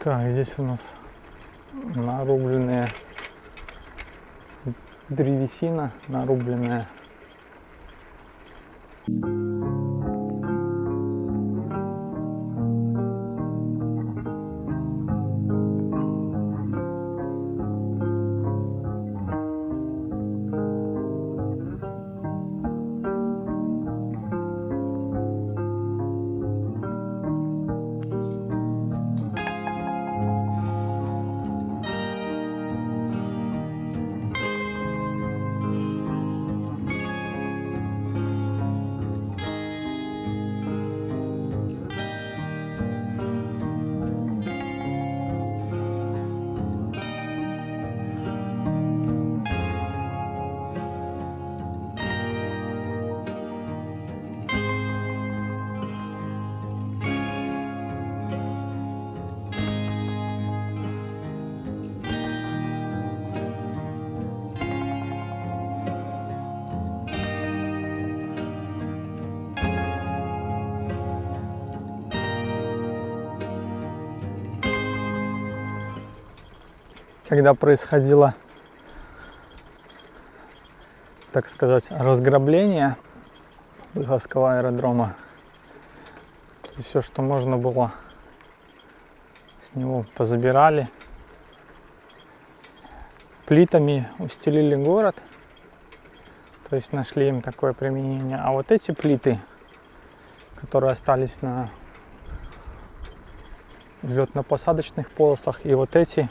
Так, здесь у нас нарубленная древесина, нарубленная. Когда происходило, так сказать, разграбление Быховского аэродрома, все, что можно было, с него позабирали, плитами устелили город, то есть нашли им такое применение. А вот эти плиты, которые остались на взлетно-посадочных полосах, и вот эти,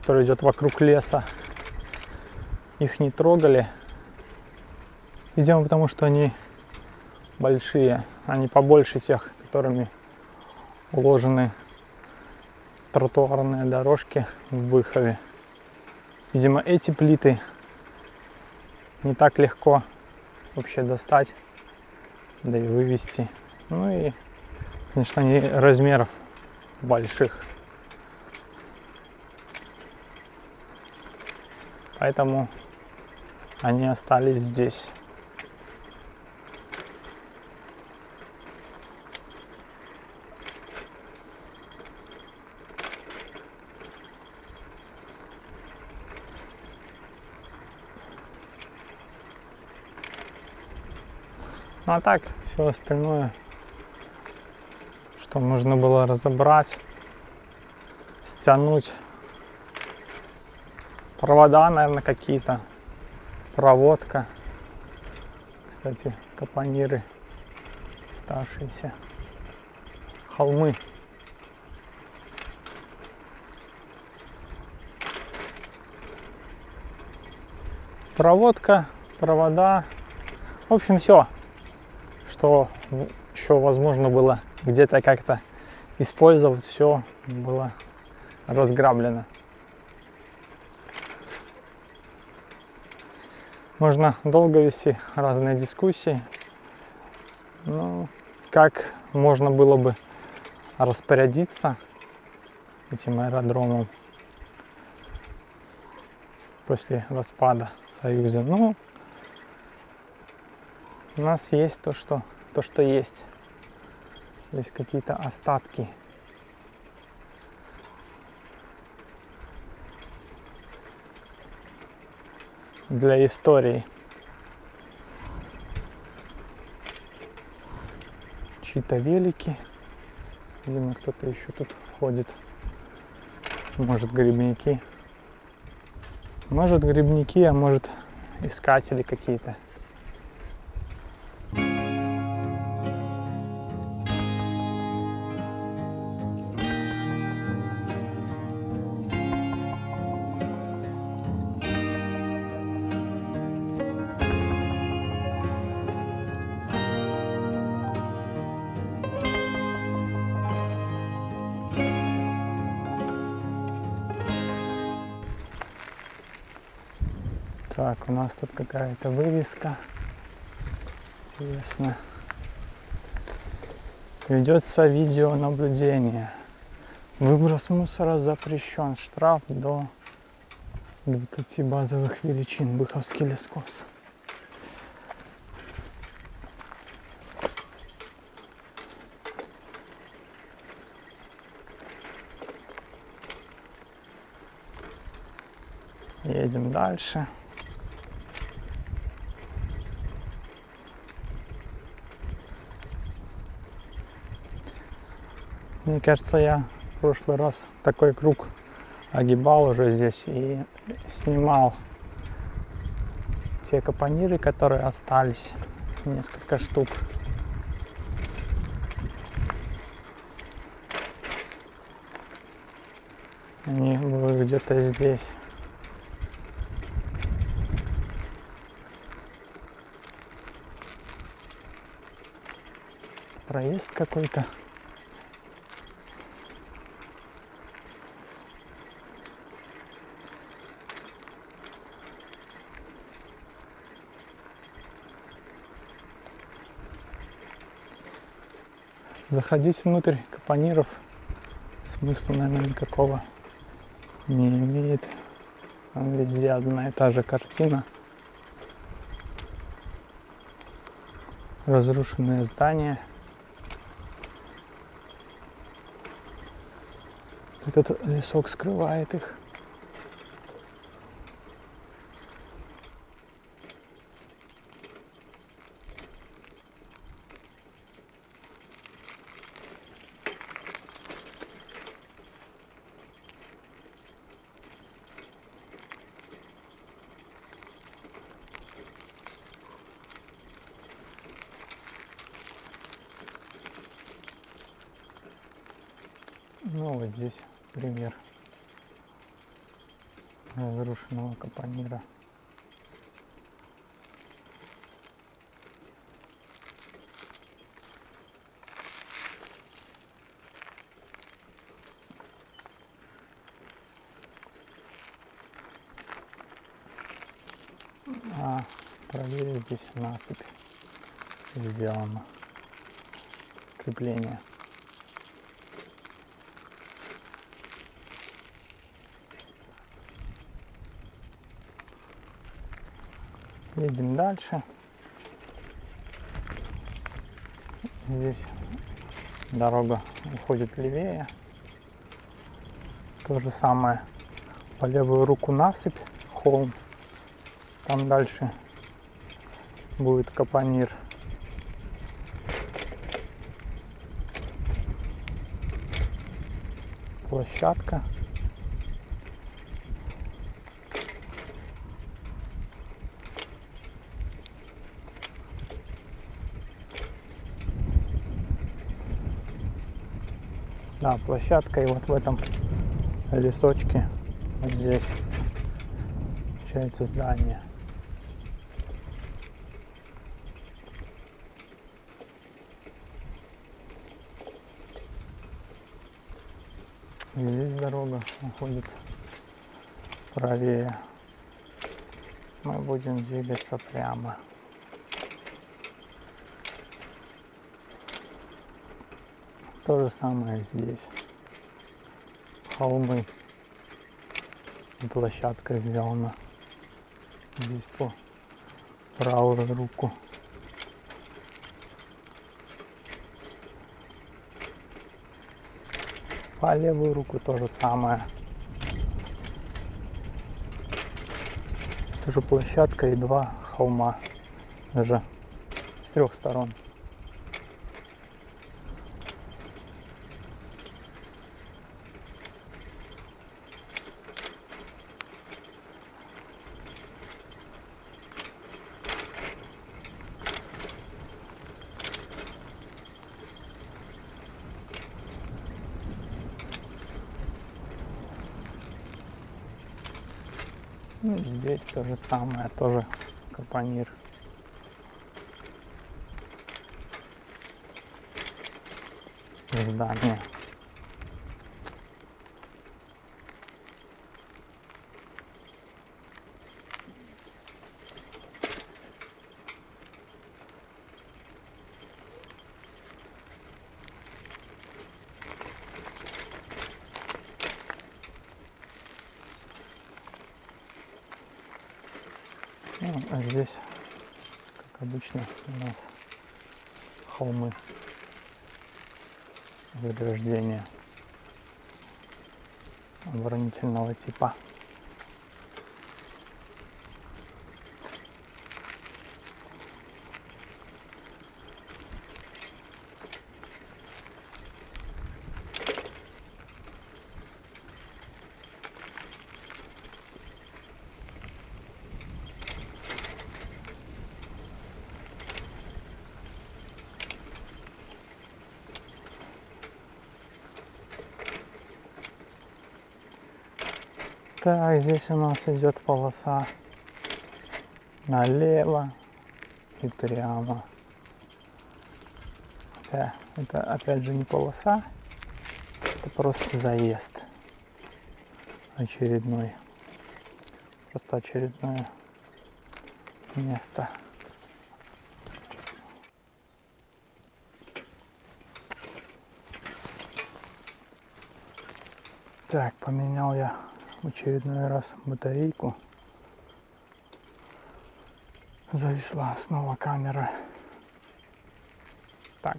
который идет вокруг леса, их не трогали. Видимо, потому что они большие, они побольше тех, которыми уложены тротуарные дорожки в Быхове. Видимо, эти плиты не так легко вообще достать, да и вывести. Ну и, конечно, они размеров больших. Поэтому они остались здесь. Ну а так, все остальное, что можно было разобрать, стянуть. Провода, наверное, какие-то. Проводка. Кстати, капониры оставшиеся. Холмы. Проводка, провода. В общем, все, что еще возможно было где-то как-то использовать, все было разграблено. Можно долго вести разные дискуссии, но как можно было бы распорядиться этим аэродромом после распада Союза. Ну, у нас есть то, что есть. То есть какие-то остатки. Для истории. Чьи-то велики. Видимо, кто-то еще тут ходит. Может, грибники. Может, грибники, а может, искатели какие-то. Так, у нас тут какая-то вывеска. Интересно. Ведется видеонаблюдение. Выброс мусора запрещен. Штраф до 20 базовых величин. Быховский лескос. Едем дальше. Мне кажется, я в прошлый раз такой круг огибал уже здесь и снимал те капониры, которые остались, несколько штук. Они были где-то здесь. Проезд какой-то. Заходить внутрь капониров смысла, наверное, никакого не имеет. Везде одна и та же картина. Разрушенные здания. Этот лесок скрывает их. Ну вот здесь пример разрушенного капонира. А правее здесь насыпь сделана, крепление. Едем дальше. Здесь дорога уходит левее. То же самое. По левую руку насыпь, холм. Там дальше будет капонир. Площадка. Да, площадка, и вот в этом лесочке, вот здесь, получается здание. И здесь дорога уходит правее. Мы будем двигаться прямо. То же самое здесь. Холмы. И площадка сделана. Здесь по правую руку. По левую руку то же самое. Тоже площадка и два холма. Даже с трех сторон. Ну, здесь то же самое, тоже капонир. Здание. Ну, а здесь, как обычно, у нас холмы, заграждения оборонительного типа. Так, здесь у нас идет полоса налево и прямо. Хотя это опять же не полоса, это просто заезд очередной. Просто очередное место. Так, поменял я в очередной раз батарейку. Зависла снова камера. Так,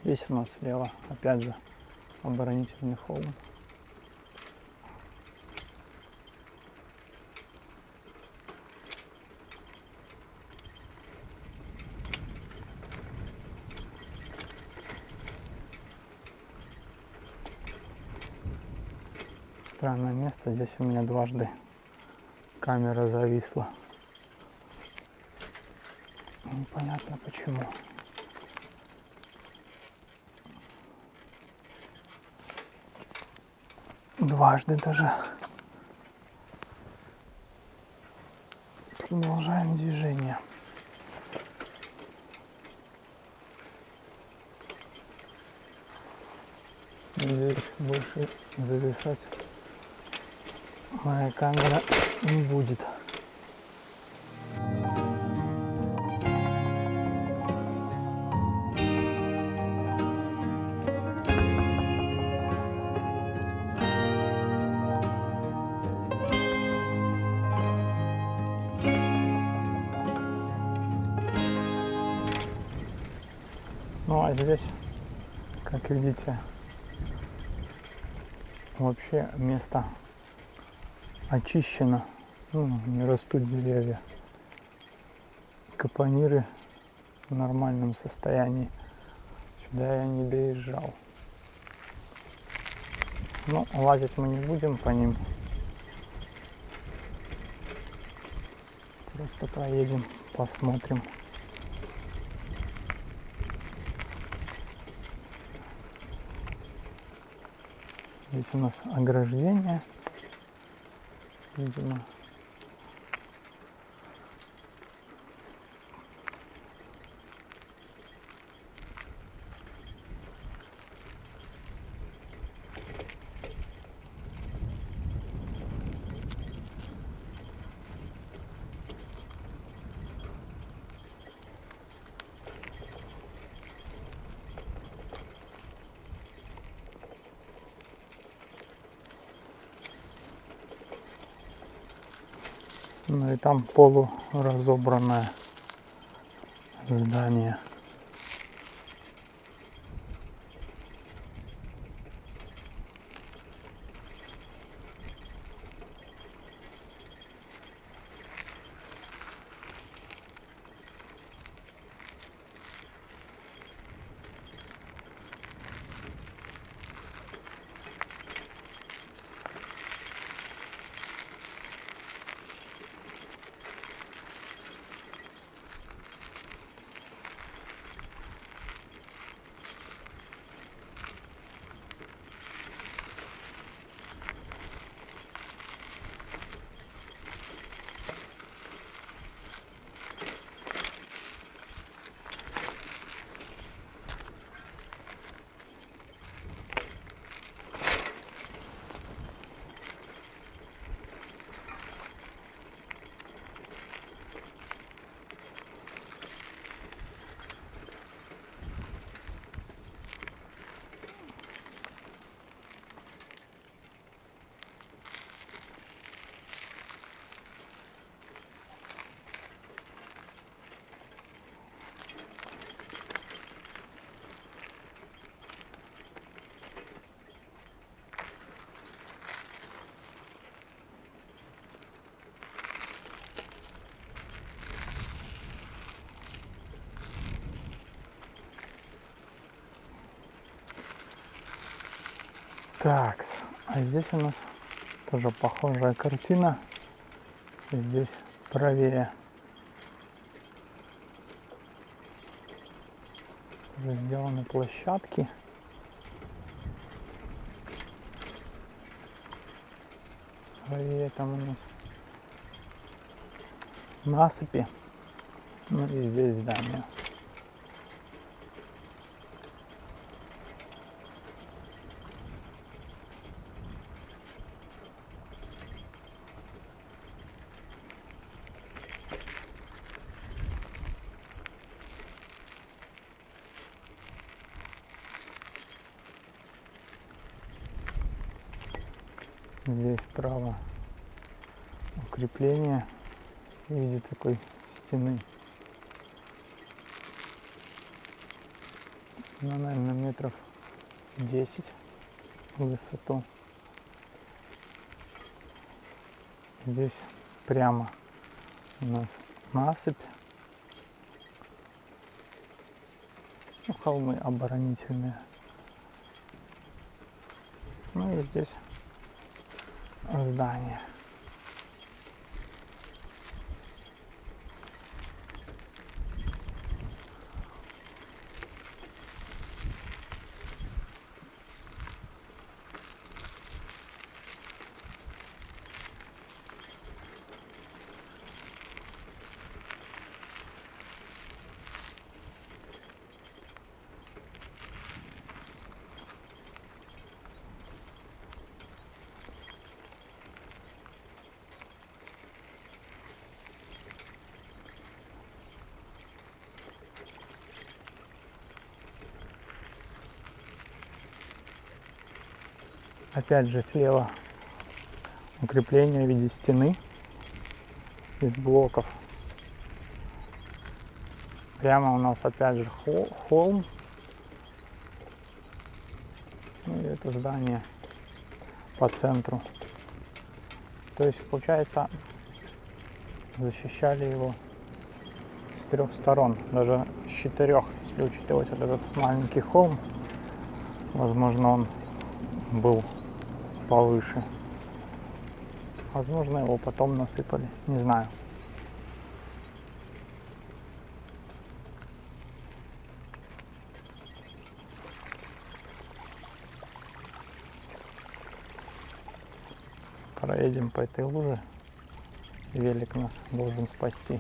здесь у нас слева опять же оборонительный холм. Странное место, здесь у меня дважды камера зависла. Непонятно почему. Дважды даже. Продолжаем движение. Надеюсь, больше зависать моя камера не будет. Ну а здесь, как видите, вообще место очищено. Ну, не растут деревья. Капониры в нормальном состоянии. Сюда я не доезжал. Но лазить мы не будем по ним. Просто проедем, посмотрим. Здесь у нас ограждение, видимо. Ну и там полуразобранное здание. Так, а здесь у нас тоже похожая картина. Здесь правее. Уже сделаны площадки. правее там у нас насыпи. Ну и здесь здание. Здесь справа укрепление в виде такой стены. Стена, наверное, метров 10 в высоту. Здесь прямо у нас насыпь. Ну, холмы оборонительные. Ну и здесь здание. Опять же слева укрепление в виде стены из блоков. Прямо у нас опять же холм. Ну и это здание по центру. То есть, получается, защищали его с 3 сторон, даже с 4, если учитывать вот этот маленький холм. Возможно, он был повыше. Возможно, его потом насыпали, не знаю. Проедем по этой луже. Велик нас должен спасти.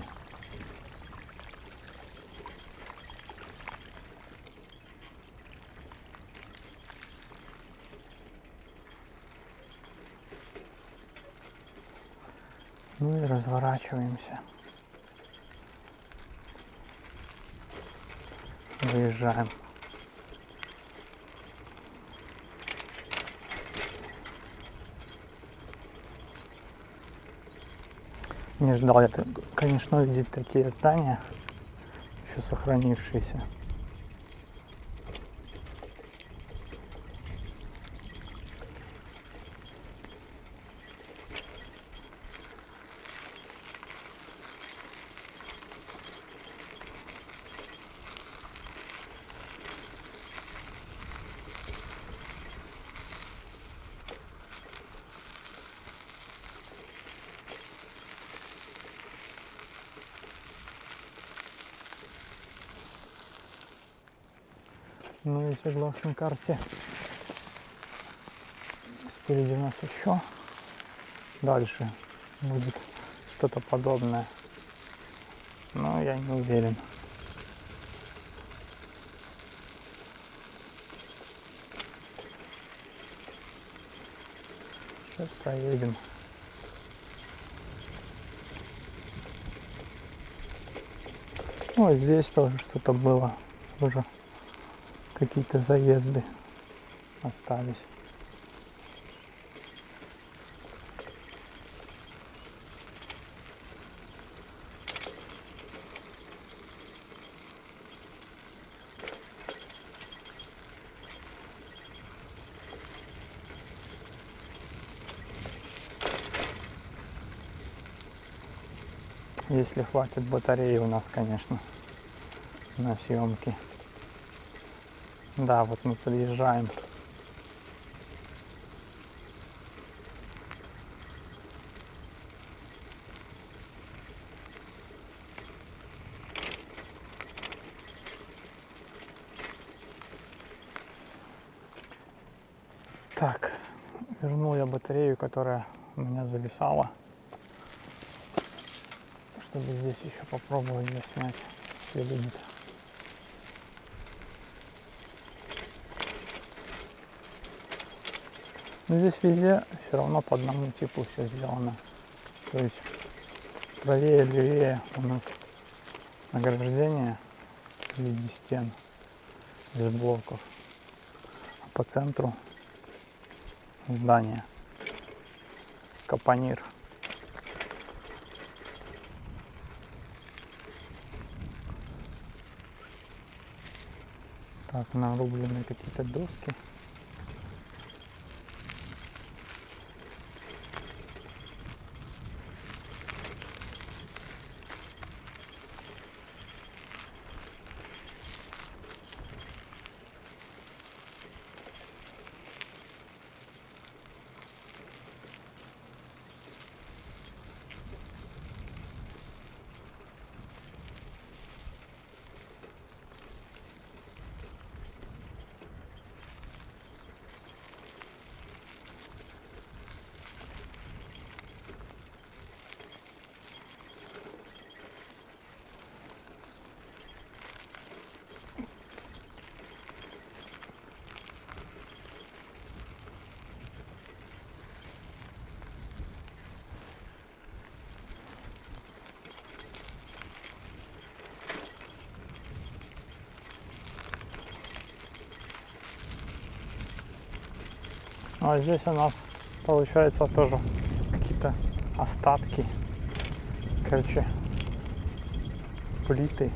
Ну и разворачиваемся. Выезжаем. Не ждал я, конечно, увидеть такие здания, еще сохранившиеся. Ну и согласно карте, спереди у нас еще дальше будет что-то подобное. Но я не уверен. Сейчас проедем. Ну, здесь тоже что-то было. Уже какие-то заезды остались. Если хватит батареи у нас, конечно, на съемки. Да, вот мы подъезжаем. Так, вернул я батарею, которая у меня зависало, чтобы здесь еще попробовать заснять, если выйдет. Но здесь везде все равно по одному типу все сделано. То есть правее, левее у нас награждение в виде стен из блоков, а по центру здание, капонир. Так, нарублены какие-то доски. А здесь у нас получается тоже какие-то остатки, короче, плиты.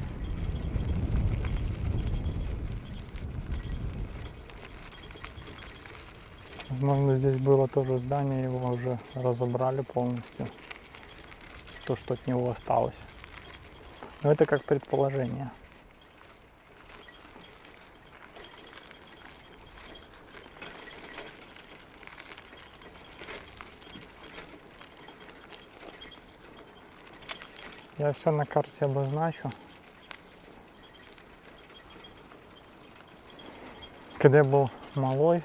Возможно, здесь было тоже здание, его уже разобрали полностью, то, что от него осталось. Но это как предположение. Я все на карте обозначу. Когда я был малой,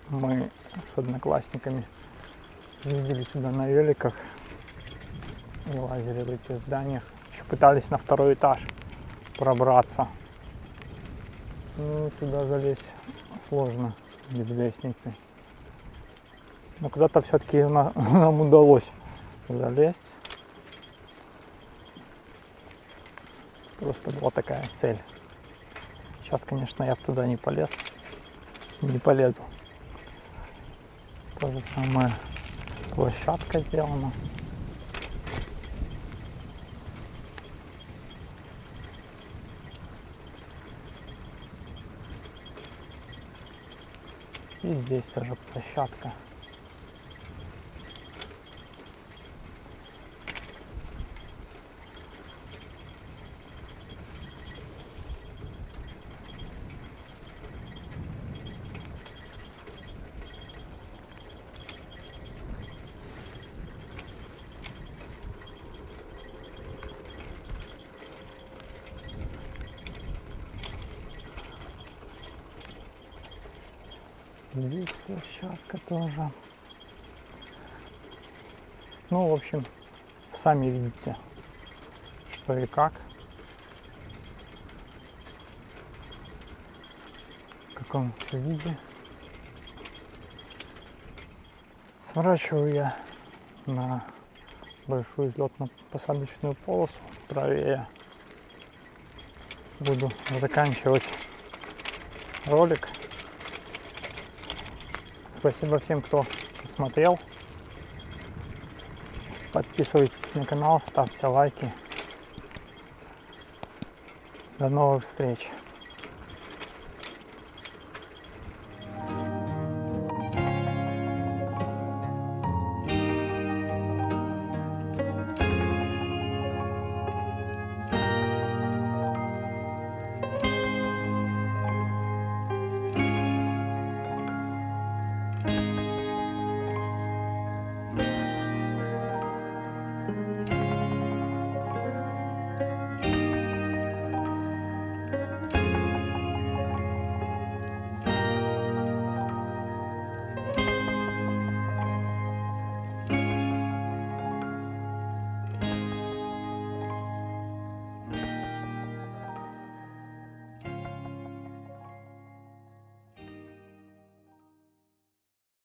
мы с одноклассниками ездили сюда на великах и лазили в этих зданиях. Еще пытались на второй этаж пробраться. Ну, туда залезть сложно без лестницы. Но куда-то все-таки нам удалось залезть. Просто была такая цель. Сейчас, конечно, я туда не полез. Не полезу. То же самое. Площадка сделана. И здесь тоже площадка. Здесь площадка тоже. Ну, в общем, сами видите, что и как. В каком виде. Сворачиваю я на большую взлетно-посадочную полосу правее. Буду заканчивать ролик. Спасибо всем, кто посмотрел. Подписывайтесь на канал, ставьте лайки. До новых встреч!